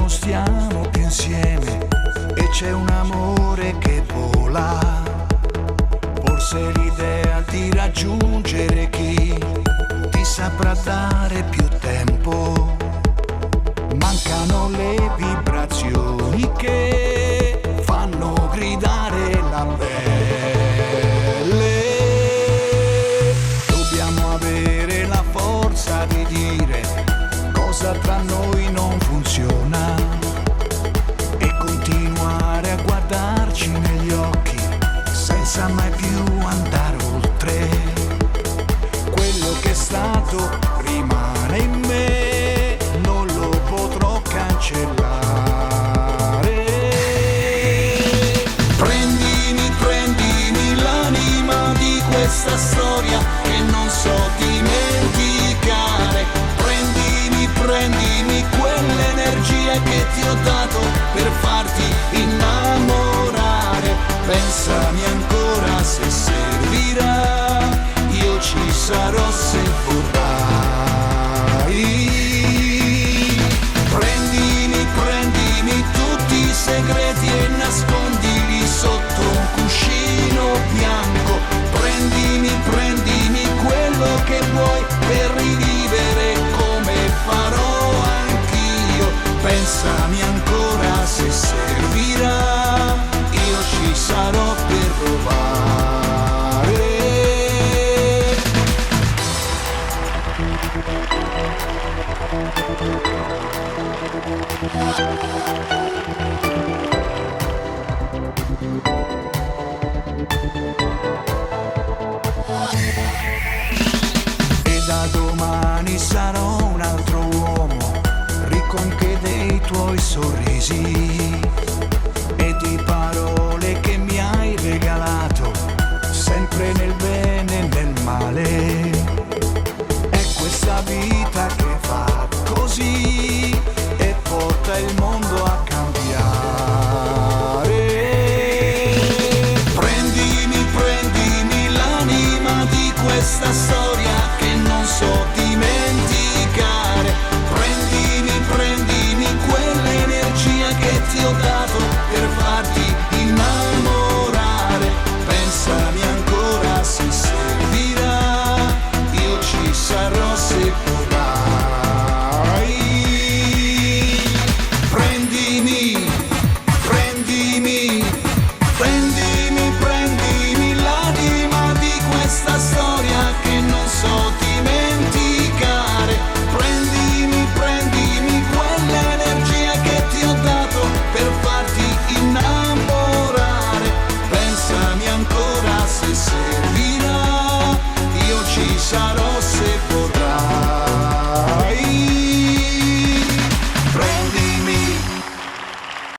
non stiamo più insieme e c'è un amore che vola. Forse l'idea di raggiungere chi ti saprà dare più tempo. Mancano le vibrazioni che fanno gridare la pelle. Dobbiamo avere la forza di dire cosa tra noi non funziona e continuare a guardarci negli occhi senza mai più andare oltre. Quello che è stato rimane in me, non lo potrò cancellare. Prendimi l'anima di questa storia che non so dimenticare. Prendimi quell'energia che ti ho dato per farti innamorare. Pensami ancora se servirà, io ci sarò se vorrai. Prendimi tutti i segreti e nascondili sotto un cuscino bianco. Prendimi quello che vuoi per rivivere come farò anch'io. Pensami ancora se servirà, io ci sarò per provare. E da domani sarò un altro uomo, ricco anche dei tuoi sorrisi.